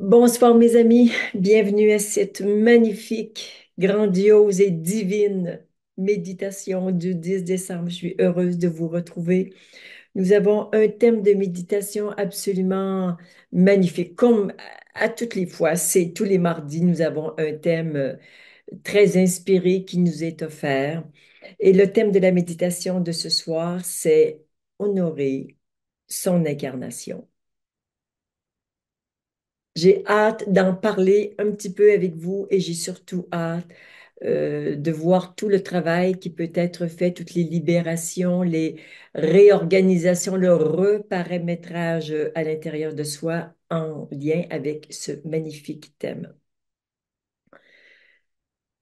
Bonsoir mes amis, bienvenue à cette magnifique, grandiose et divine méditation du 10 décembre. Je suis heureuse de vous retrouver. Nous avons un thème de méditation absolument magnifique, comme à toutes les fois. C'est tous les mardis, nous avons un thème très inspiré qui nous est offert. Et le thème de la méditation de ce soir, c'est honorer son incarnation. J'ai hâte d'en parler un petit peu avec vous et j'ai surtout hâte de voir tout le travail qui peut être fait, toutes les libérations, les réorganisations, le reparamétrage à l'intérieur de soi en lien avec ce magnifique thème.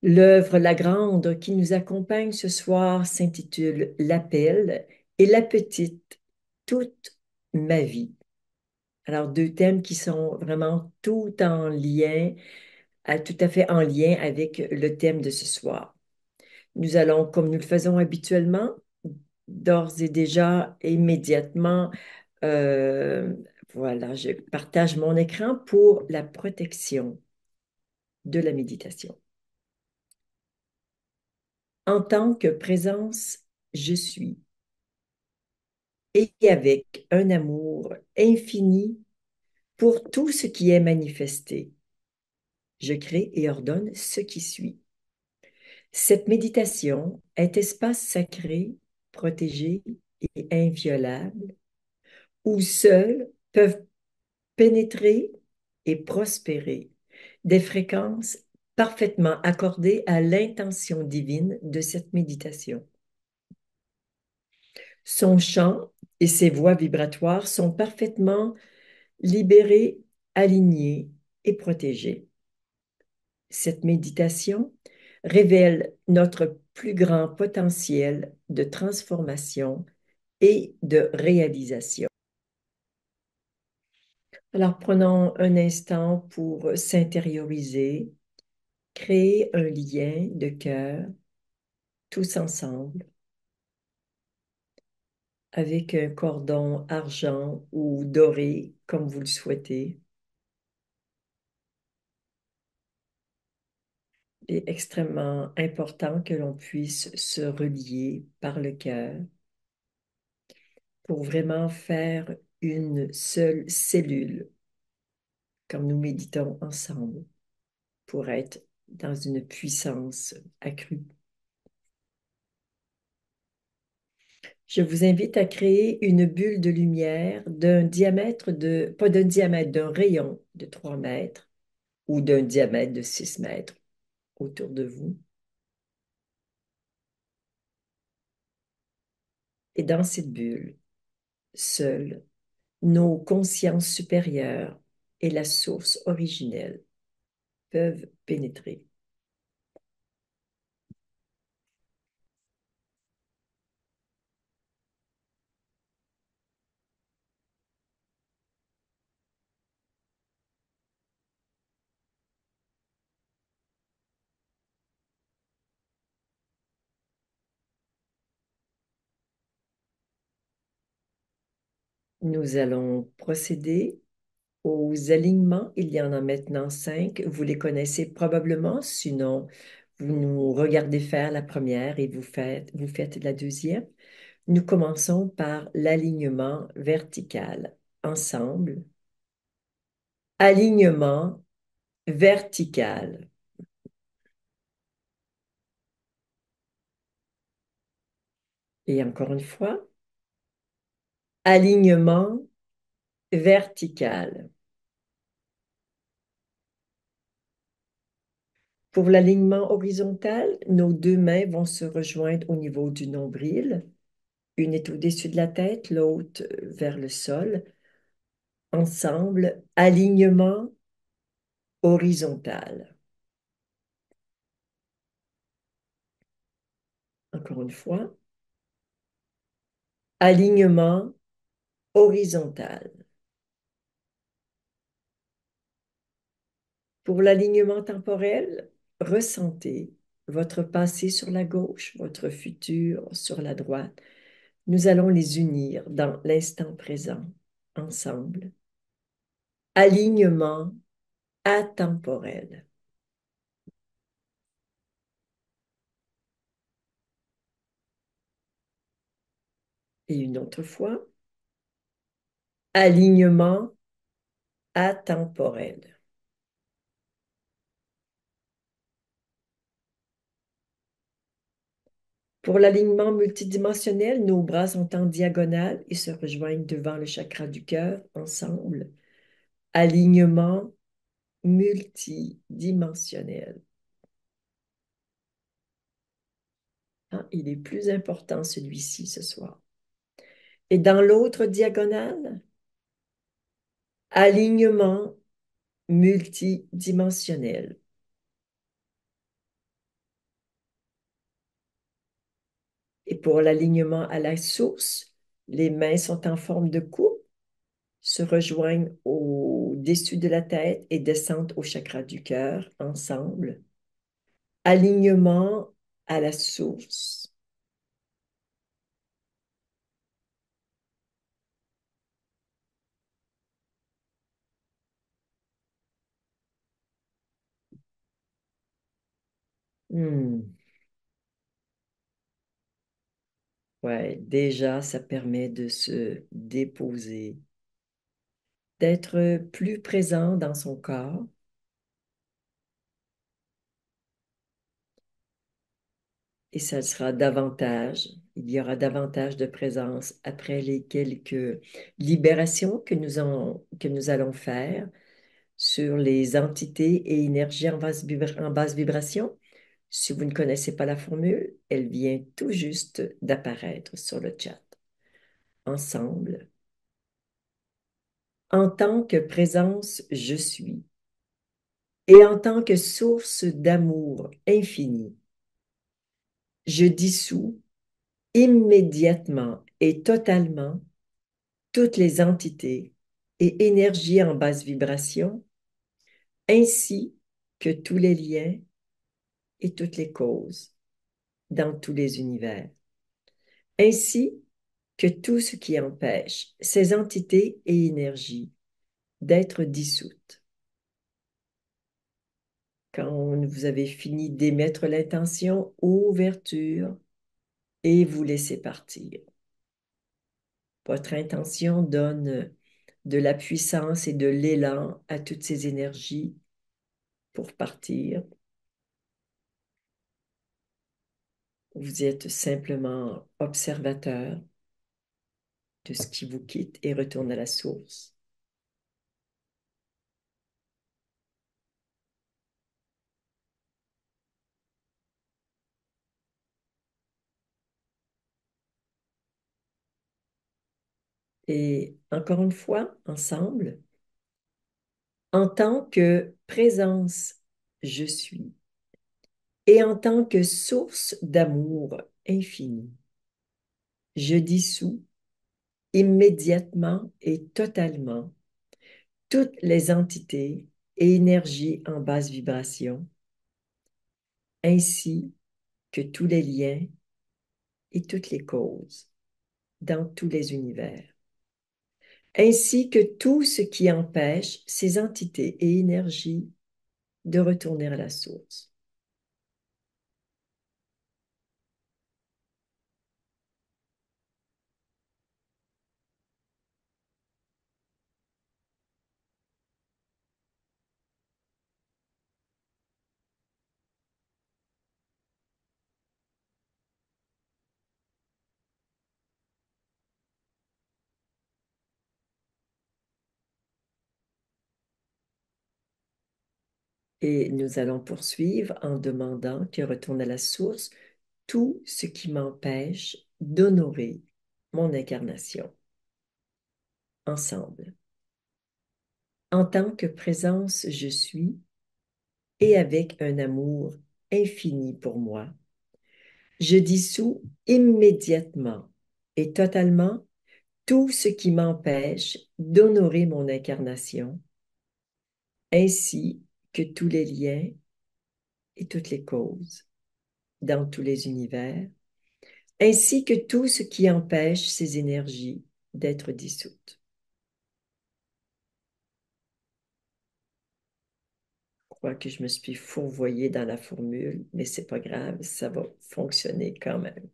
L'œuvre La Grande qui nous accompagne ce soir s'intitule L'appel et la petite, toute ma vie. Alors, deux thèmes qui sont vraiment tout en lien tout à fait en lien avec le thème de ce soir. Nous allons, comme nous le faisons habituellement, d'ores et déjà, immédiatement, euh, voilà, je partage mon écran pour la protection de la méditation. En tant que présence, je suis, et avec un amour infini pour tout ce qui est manifesté. Je crée et ordonne ce qui suit. Cette méditation est espace sacré, protégé et inviolable, où seuls peuvent pénétrer et prospérer des fréquences parfaitement accordées à l'intention divine de cette méditation. Son chant et ses voies vibratoires sont parfaitement libérés, alignés et protégés. Cette méditation révèle notre plus grand potentiel de transformation et de réalisation. Alors, prenons un instant pour s'intérioriser, créer un lien de cœur tous ensemble avec un cordon argent ou doré, comme vous le souhaitez. Il est extrêmement important que l'on puisse se relier par le cœur pour vraiment faire une seule cellule quand nous méditons ensemble pour être dans une puissance accrue. Je vous invite à créer une bulle de lumière d'un diamètre pas d'un diamètre, d'un rayon de 3 mètres ou d'un diamètre de 6 mètres autour de vous. Et dans cette bulle, seules nos consciences supérieures et la source originelle peuvent pénétrer. Nous allons procéder aux alignements. Il y en a maintenant 5. Vous les connaissez probablement, sinon vous nous regardez faire la première et vous faites la deuxième. Nous commençons par l'alignement vertical. Ensemble, alignement vertical. Et encore une fois, alignement vertical. Pour l'alignement horizontal, nos deux mains vont se rejoindre au niveau du nombril. Une est au-dessus de la tête, l'autre vers le sol. Ensemble, alignement horizontal. Encore une fois, alignement horizontal. Pour l'alignement temporel, ressentez votre passé sur la gauche, votre futur sur la droite. Nous allons les unir dans l'instant présent, ensemble. Alignement atemporel. Et une autre fois, alignement atemporel. Pour l'alignement multidimensionnel, nos bras sont en diagonale et se rejoignent devant le chakra du cœur ensemble. Alignement multidimensionnel. Ah, il est plus important celui-ci ce soir. Et dans l'autre diagonale, alignement multidimensionnel. Et pour l'alignement à la source, les mains sont en forme de coupe, se rejoignent au-dessus de la tête et descendent au chakra du cœur ensemble. Alignement à la source. Hmm. Ouais, déjà, ça permet de se déposer, d'être plus présent dans son corps. Et ça sera davantage, il y aura davantage de présence après les quelques libérations que nous allons faire sur les entités et énergies en basse vibration. Si vous ne connaissez pas la formule, elle vient tout juste d'apparaître sur le chat. Ensemble, en tant que présence, je suis, et en tant que source d'amour infini, je dissous immédiatement et totalement toutes les entités et énergies en basse vibration, ainsi que tous les liens et toutes les causes dans tous les univers, ainsi que tout ce qui empêche ces entités et énergies d'être dissoutes. Quand vous avez fini d'émettre l'intention, ouverture et vous laissez partir. Votre intention donne de la puissance et de l'élan à toutes ces énergies pour partir. Vous êtes simplement observateur de ce qui vous quitte et retourne à la source. Et encore une fois, ensemble, en tant que présence, je suis, et en tant que source d'amour infini, je dissous immédiatement et totalement toutes les entités et énergies en basse vibration, ainsi que tous les liens et toutes les causes dans tous les univers, ainsi que tout ce qui empêche ces entités et énergies de retourner à la source. Et nous allons poursuivre en demandant que retourne à la source tout ce qui m'empêche d'honorer mon incarnation. Ensemble. En tant que présence, je suis, et avec un amour infini pour moi, je dissous immédiatement et totalement tout ce qui m'empêche d'honorer mon incarnation, ainsi que tous les liens et toutes les causes dans tous les univers, ainsi que tout ce qui empêche ces énergies d'être dissoutes. crois que je me suis fourvoyée dans la formule, mais c'est pas grave, ça va fonctionner quand même.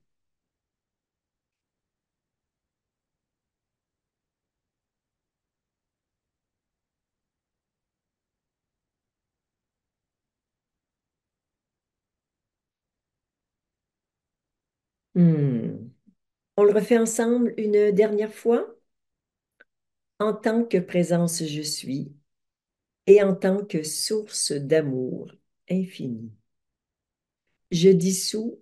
Hmm. On le refait ensemble une dernière fois? En tant que présence je suis et en tant que source d'amour infini. Je dissous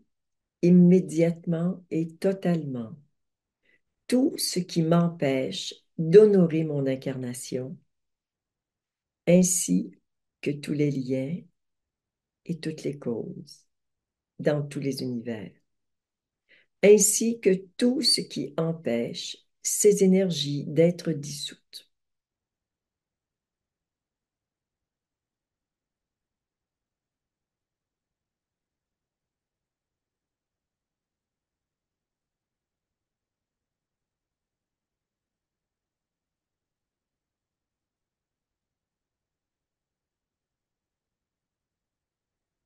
immédiatement et totalement tout ce qui m'empêche d'honorer mon incarnation, ainsi que tous les liens et toutes les causes dans tous les univers, ainsi que tout ce qui empêche ces énergies d'être dissoutes.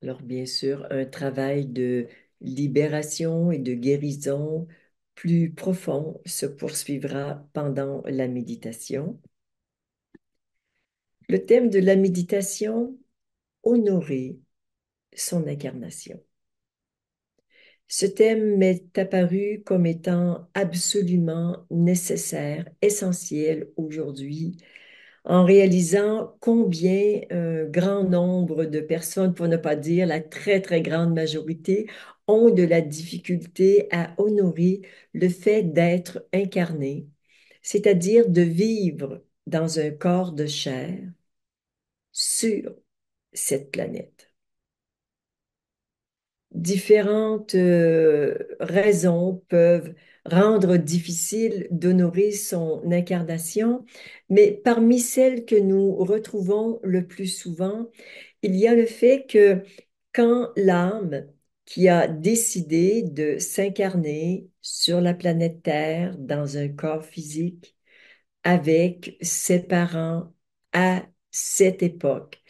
Alors, bien sûr, un travail de libération et de guérison plus profond se poursuivra pendant la méditation. Le thème de la méditation, honorer son incarnation. Ce thème m'est apparu comme étant absolument nécessaire, essentiel aujourd'hui, en réalisant combien un grand nombre de personnes, pour ne pas dire la très, très grande majorité, ont de la difficulté à honorer le fait d'être incarné, c'est-à-dire de vivre dans un corps de chair sur cette planète. Différentes raisons peuvent rendre difficile d'honorer son incarnation, mais parmi celles que nous retrouvons le plus souvent, il y a le fait que quand l'âme qui a décidé de s'incarner sur la planète Terre dans un corps physique avec ses parents à cette époque,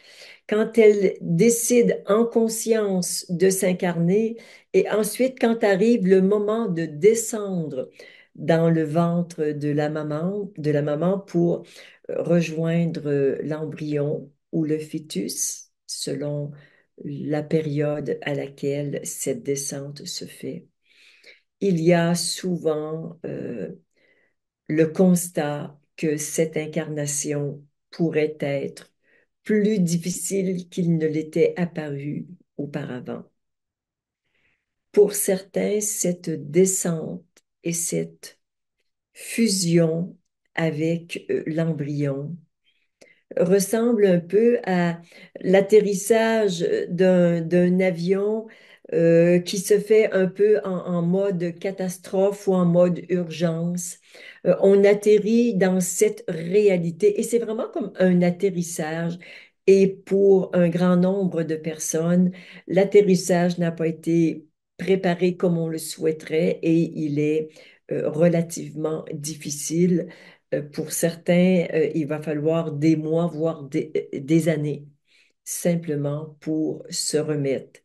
quand elle décide en conscience de s'incarner et ensuite quand arrive le moment de descendre dans le ventre de la maman pour rejoindre l'embryon ou le fœtus, selon la période à laquelle cette descente se fait. Il y a souvent le constat que cette incarnation pourrait être plus difficile qu'il ne l'était apparu auparavant. Pour certains, cette descente et cette fusion avec l'embryon ressemble un peu à l'atterrissage d'un avion qui se fait un peu en mode catastrophe ou en mode urgence. On atterrit dans cette réalité et c'est vraiment comme un atterrissage. Et pour un grand nombre de personnes, l'atterrissage n'a pas été préparé comme on le souhaiterait et il est relativement difficile pour certains, il va falloir des mois, voire des années, simplement pour se remettre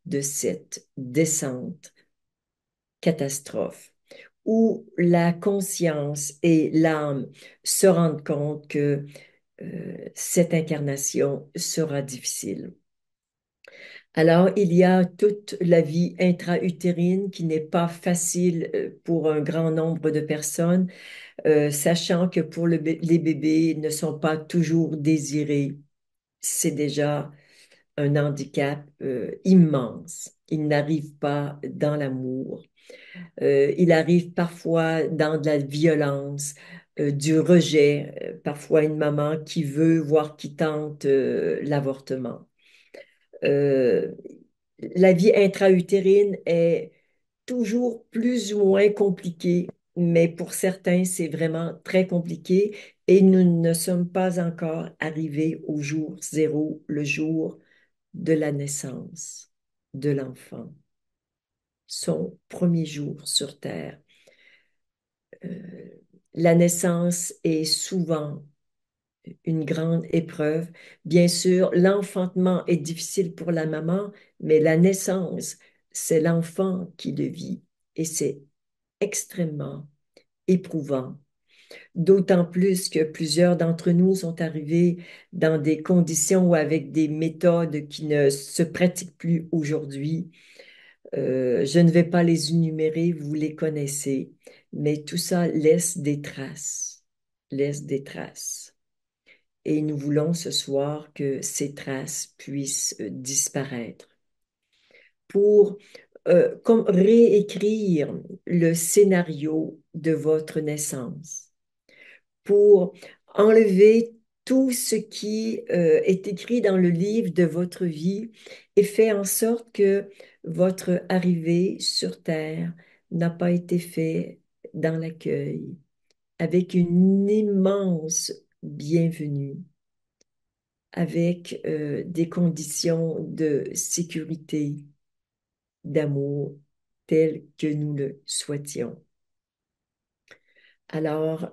de cette descente catastrophe, où la conscience et l'âme se rendent compte que cette incarnation sera difficile. Alors, il y a toute la vie intra-utérine qui n'est pas facile pour un grand nombre de personnes sachant que pour les bébés ne sont pas toujours désirés, c'est déjà un handicap immense. Ils n'arrivent pas dans l'amour. Il arrive parfois dans de la violence, du rejet, parfois une maman qui veut, voire qui tente l'avortement. Euh, la vie intra-utérine est toujours plus ou moins compliquée, mais pour certains, c'est vraiment très compliqué et nous ne sommes pas encore arrivés au jour zéro, le jour de la naissance de l'enfant, son premier jour sur Terre. Euh, la naissance est souvent une grande épreuve. Bien sûr, l'enfantement est difficile pour la maman, mais la naissance, c'est l'enfant qui le vit et c'est extrêmement éprouvant. D'autant plus que plusieurs d'entre nous sont arrivés dans des conditions ou avec des méthodes qui ne se pratiquent plus aujourd'hui. Je ne vais pas les énumérer, vous les connaissez, mais tout ça laisse des traces. Et nous voulons ce soir que ces traces puissent disparaître pour comme réécrire le scénario de votre naissance, pour enlever tout ce qui est écrit dans le livre de votre vie et fait en sorte que votre arrivée sur Terre n'a pas été faite dans l'accueil, avec une immense bienvenue, avec des conditions de sécurité, d'amour, telles que nous le souhaitions. Alors,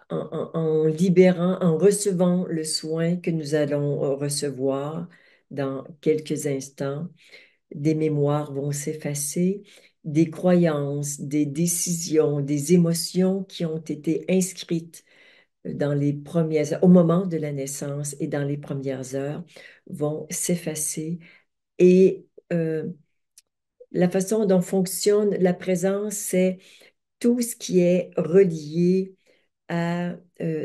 en libérant, en recevant le soin que nous allons recevoir dans quelques instants, des mémoires vont s'effacer, des croyances, des décisions, des émotions qui ont été inscrites dans les premières heures, au moment de la naissance et dans les premières heures, vont s'effacer. Et la façon dont fonctionne la présence, c'est tout ce qui est relié à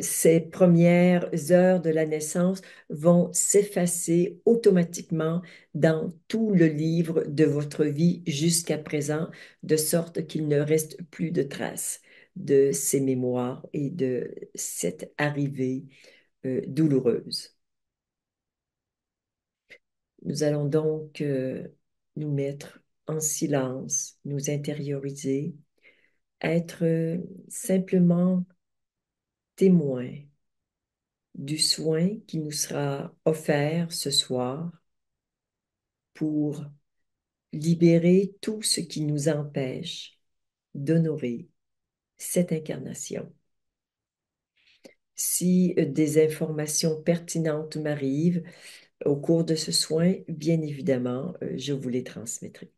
ces premières heures de la naissance vont s'effacer automatiquement dans tout le livre de votre vie jusqu'à présent, de sorte qu'il ne reste plus de traces de ces mémoires et de cette arrivée douloureuse. Nous allons donc nous mettre en silence, nous intérioriser, être simplement témoins du soin qui nous sera offert ce soir pour libérer tout ce qui nous empêche d'honorer cette incarnation. Si des informations pertinentes m'arrivent au cours de ce soin, bien évidemment, je vous les transmettrai.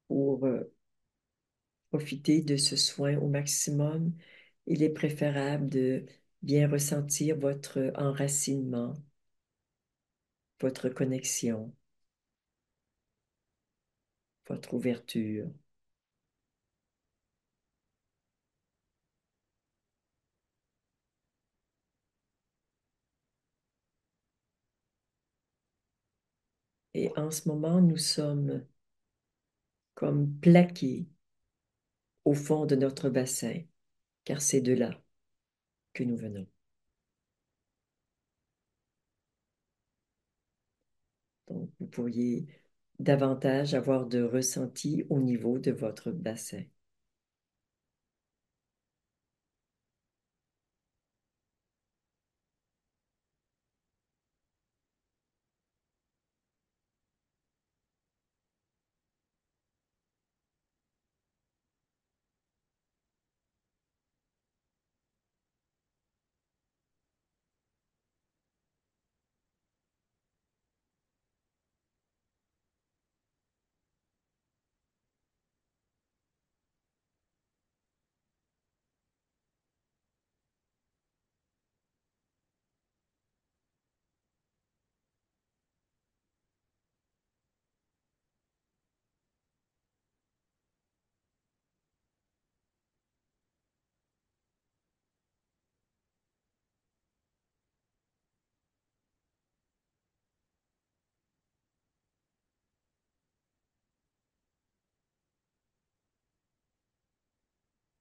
Pour profiter de ce soin au maximum, il est préférable de bien ressentir votre enracinement, votre connexion, votre ouverture. Et en ce moment, nous sommes comme plaqués au fond de notre bassin, car c'est de là que nous venons. Donc, vous pourriez davantage avoir de ressenti au niveau de votre bassin.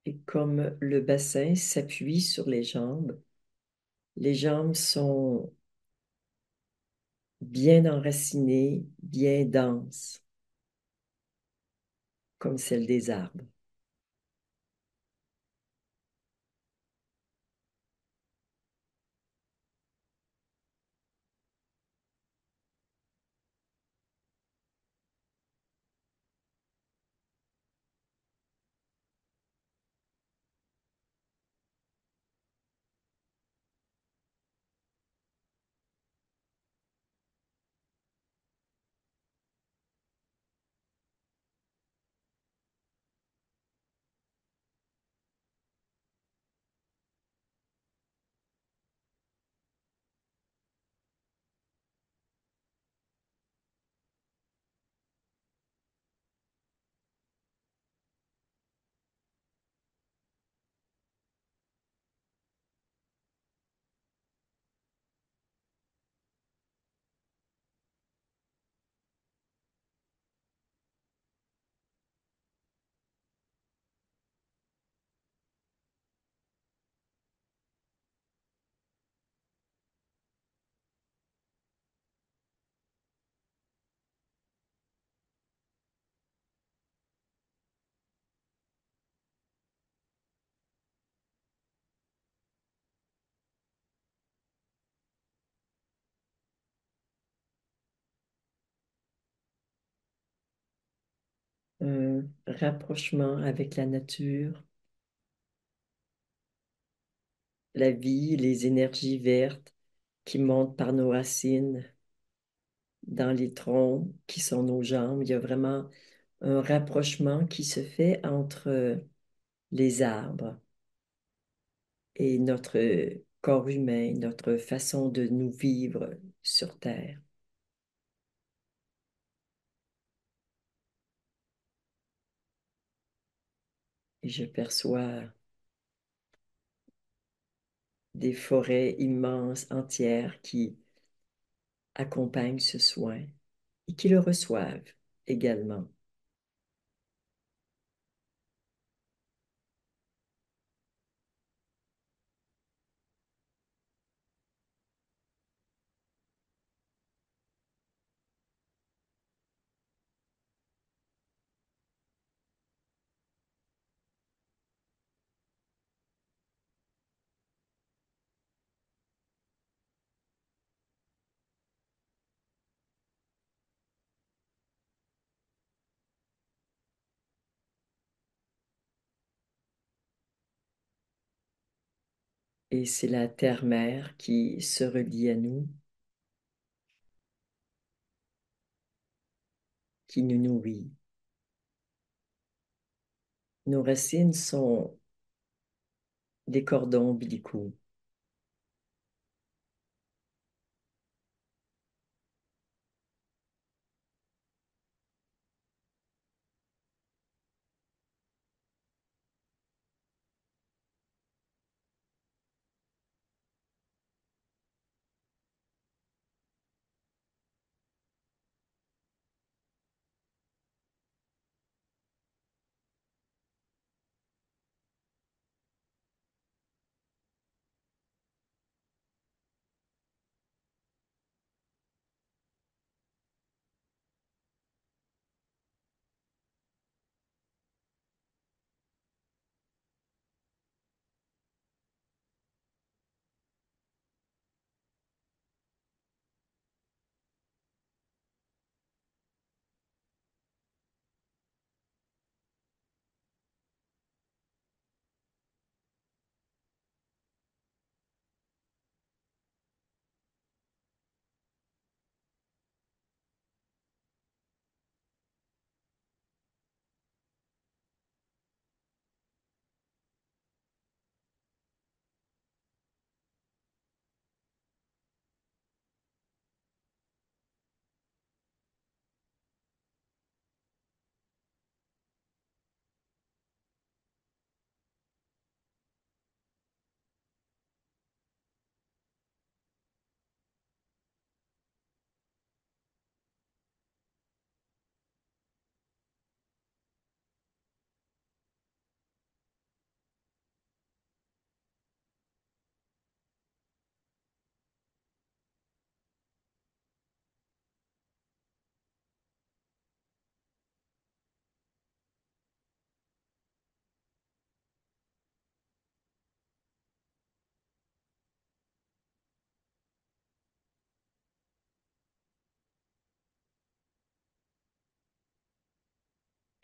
Et comme le bassin s'appuie sur les jambes sont bien enracinées, bien denses, comme celles des arbres. Un rapprochement avec la nature, la vie, les énergies vertes qui montent par nos racines dans les troncs qui sont nos jambes. Il y a vraiment un rapprochement qui se fait entre les arbres et notre corps humain, notre façon de nous vivre sur Terre. Et je perçois des forêts immenses entières qui accompagnent ce soin et qui le reçoivent également. Et c'est la terre-mère qui se relie à nous, qui nous nourrit. Nos racines sont des cordons ombilicaux.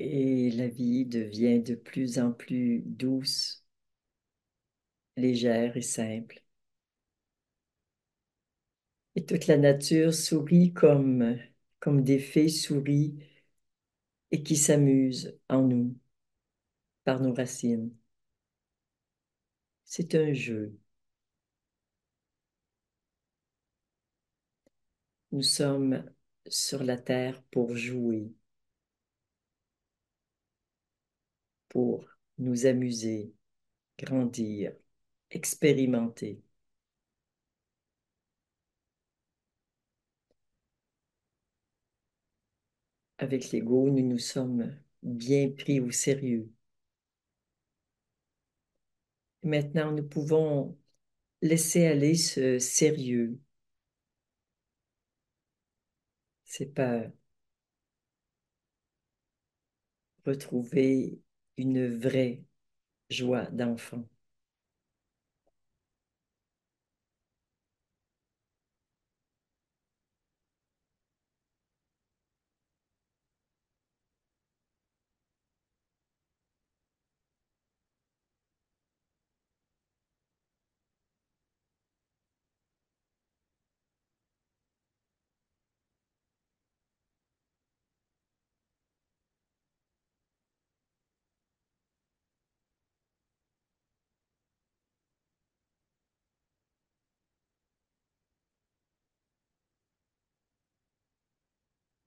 Et la vie devient de plus en plus douce, légère et simple. Et toute la nature sourit comme des fées sourient et qui s'amusent en nous par nos racines. C'est un jeu. Nous sommes sur la terre pour jouer, pour nous amuser, grandir, expérimenter. Avec l'ego, nous nous sommes bien pris au sérieux. Maintenant, nous pouvons laisser aller ce sérieux, ces peurs, retrouver une vraie joie d'enfant.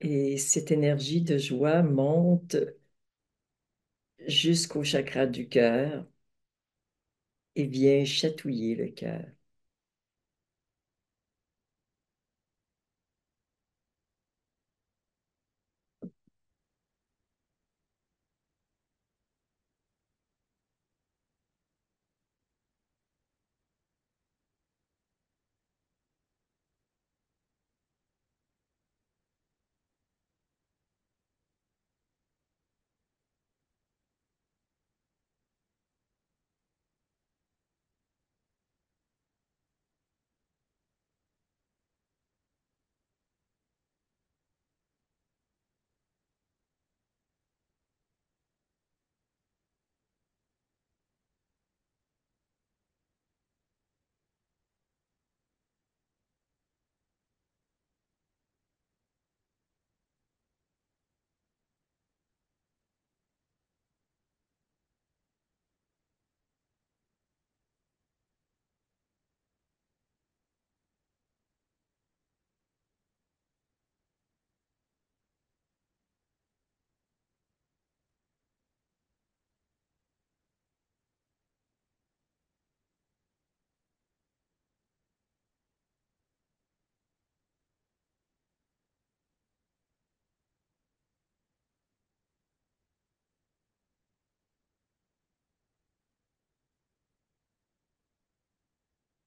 Et cette énergie de joie monte jusqu'au chakra du cœur et vient chatouiller le cœur.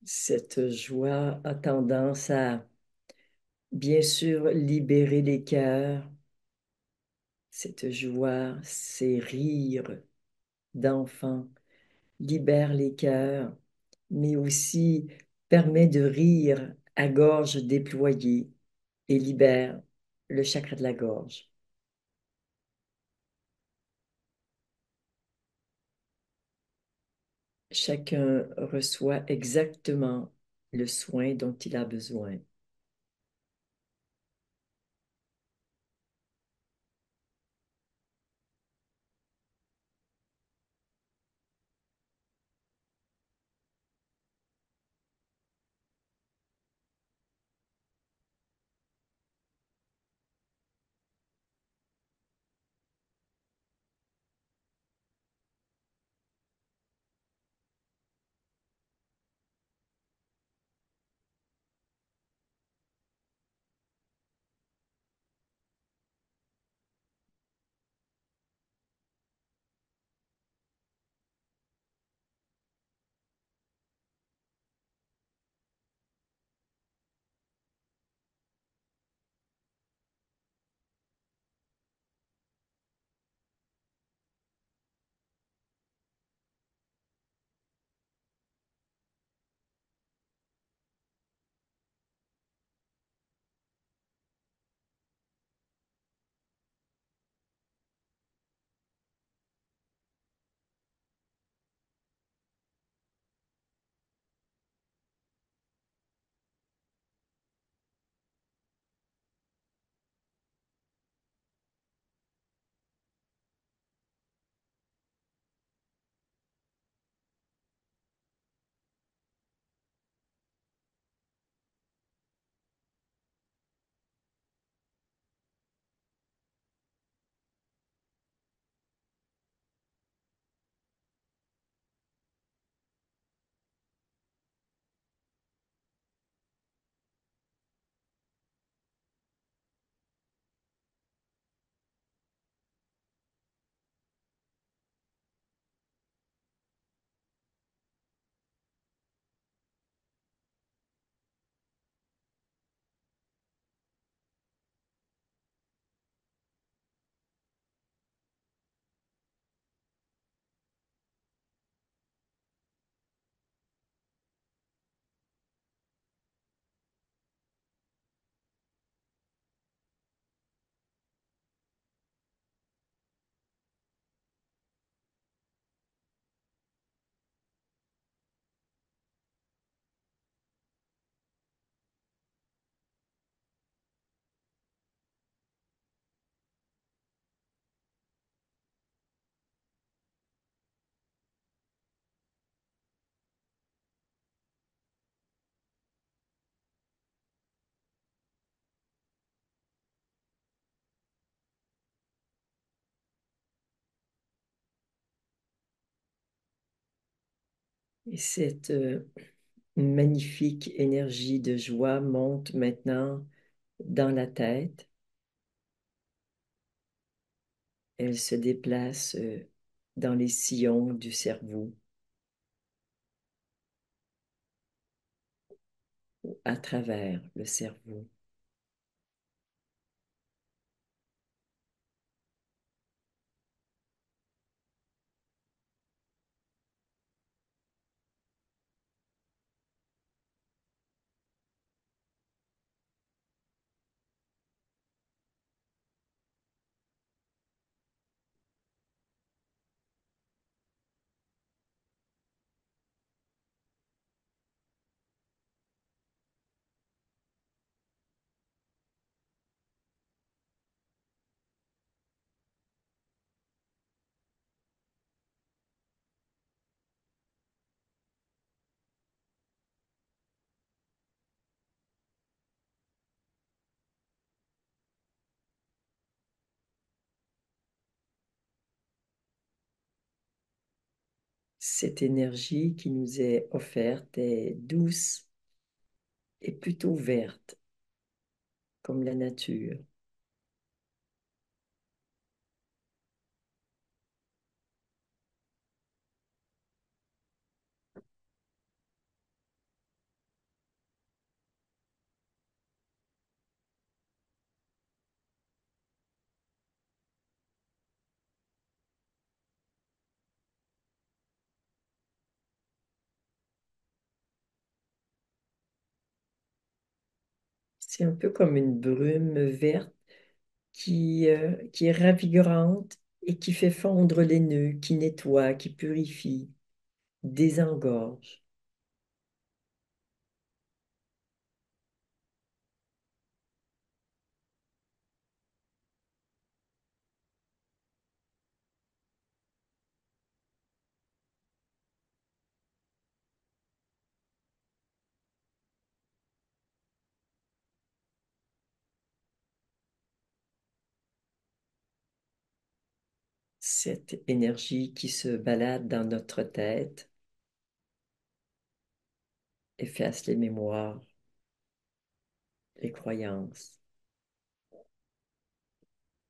Cette joie a tendance à, bien sûr, libérer les cœurs. Cette joie, ces rires d'enfants libère les cœurs, mais aussi permet de rire à gorge déployée et libère le chakra de la gorge. Chacun reçoit exactement le soin dont il a besoin. Et cette magnifique énergie de joie monte maintenant dans la tête. Elle se déplace dans les sillons du cerveau, à travers le cerveau. Cette énergie qui nous est offerte est douce et plutôt verte, comme la nature. C'est un peu comme une brume verte qui est ravigorante et qui fait fondre les nœuds, qui nettoie, qui purifie, désengorge. Cette énergie qui se balade dans notre tête efface les mémoires, les croyances,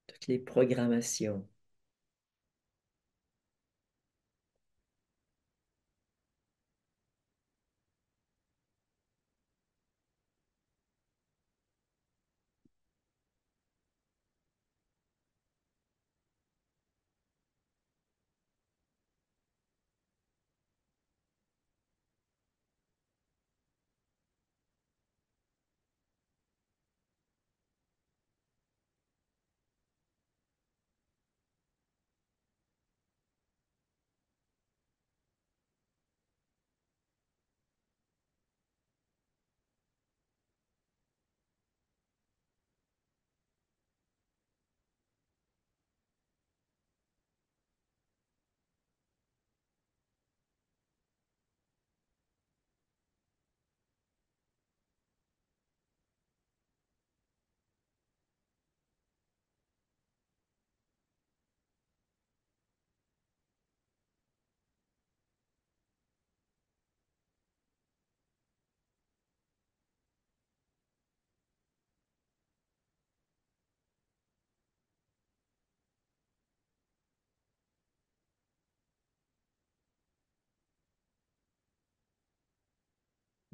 toutes les programmations.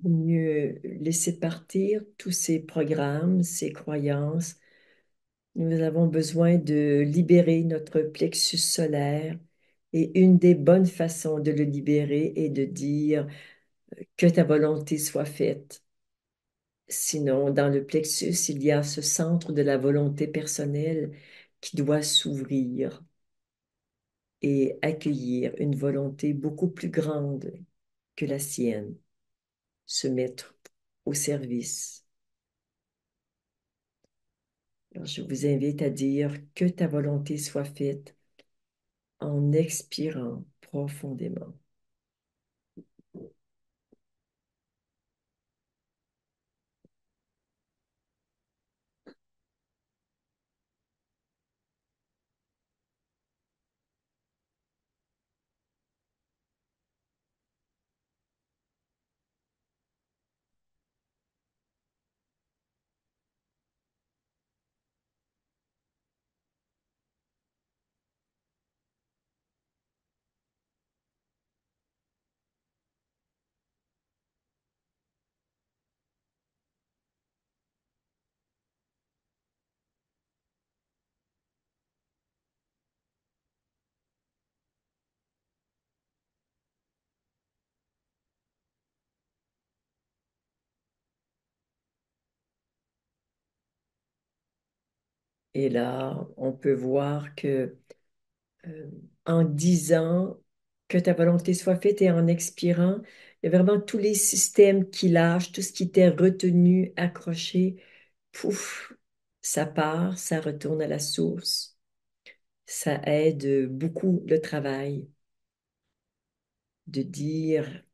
Mieux laisser partir tous ces programmes, ces croyances. Nous avons besoin de libérer notre plexus solaire et une des bonnes façons de le libérer est de dire que ta volonté soit faite. Sinon, dans le plexus, il y a ce centre de la volonté personnelle qui doit s'ouvrir et accueillir une volonté beaucoup plus grande que la sienne, se mettre au service. Alors, je vous invite à dire que ta volonté soit faite en expirant profondément. Et là, on peut voir que euh, en disant que ta volonté soit faite et en expirant, il y a vraiment tous les systèmes qui lâchent, tout ce qui était retenu, accroché, pouf, ça part, ça retourne à la source. Ça aide beaucoup le travail de dire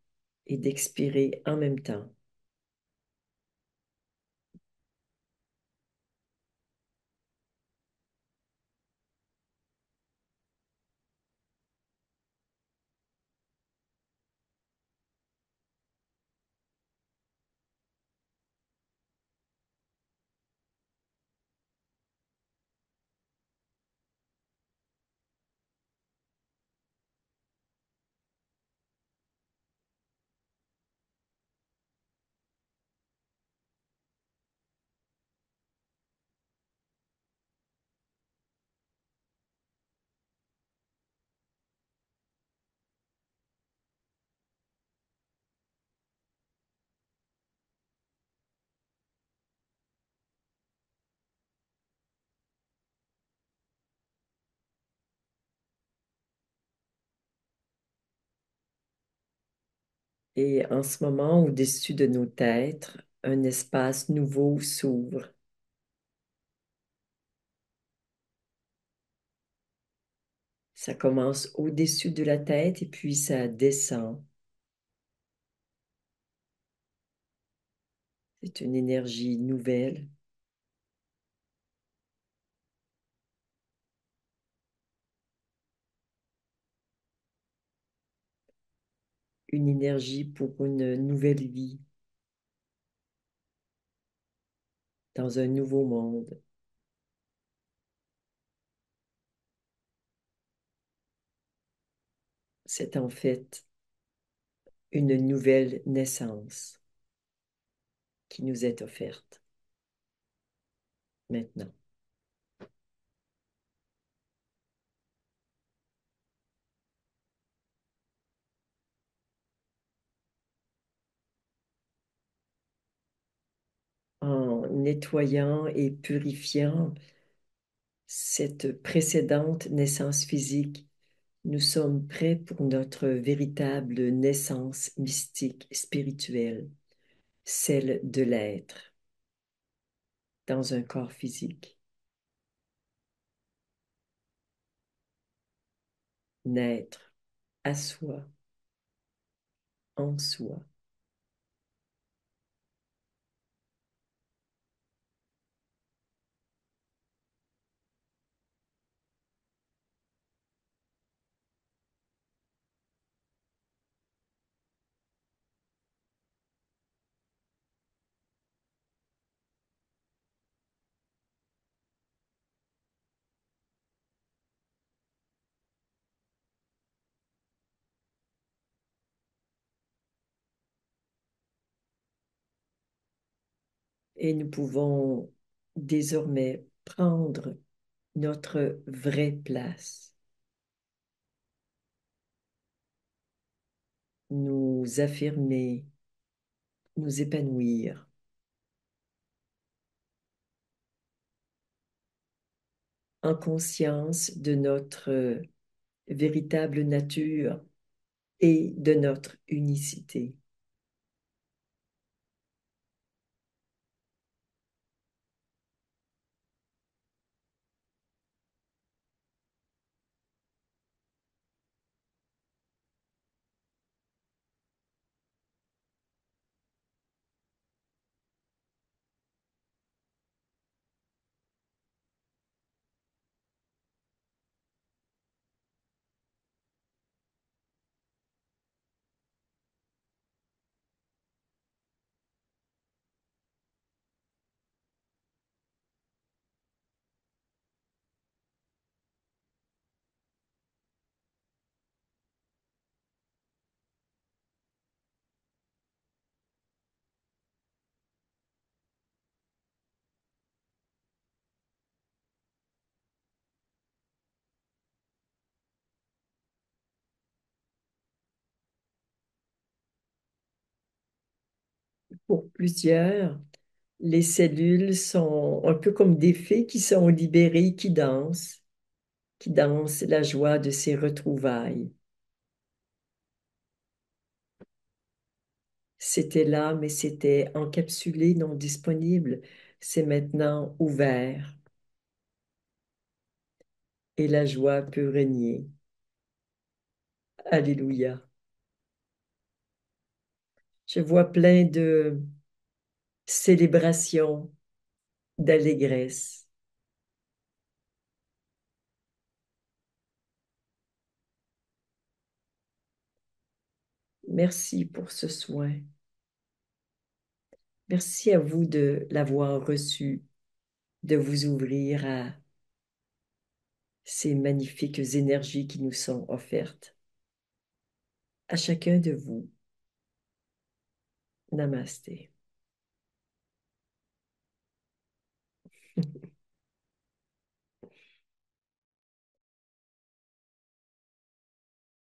et d'expirer en même temps. Et en ce moment, au-dessus de nos têtes, un espace nouveau s'ouvre. Ça commence au-dessus de la tête et puis ça descend. C'est une énergie nouvelle, une énergie pour une nouvelle vie dans un nouveau monde. C'est en fait une nouvelle naissance qui nous est offerte maintenant. En nettoyant et purifiant cette précédente naissance physique, nous sommes prêts pour notre véritable naissance mystique, spirituelle, celle de l'être dans un corps physique. Naître à soi, en soi. Et nous pouvons désormais prendre notre vraie place, nous affirmer, nous épanouir en conscience de notre véritable nature et de notre unicité. Pour plusieurs, Les cellules sont un peu comme des fées qui sont libérées, qui dansent la joie de ces retrouvailles. C'était là, mais c'était encapsulé, non disponible. C'est maintenant ouvert et la joie peut régner. Alléluia. Je vois plein de célébrations, d'allégresse. Merci pour ce soin. Merci à vous de l'avoir reçu, de vous ouvrir à ces magnifiques énergies qui nous sont offertes. À chacun de vous, namasté.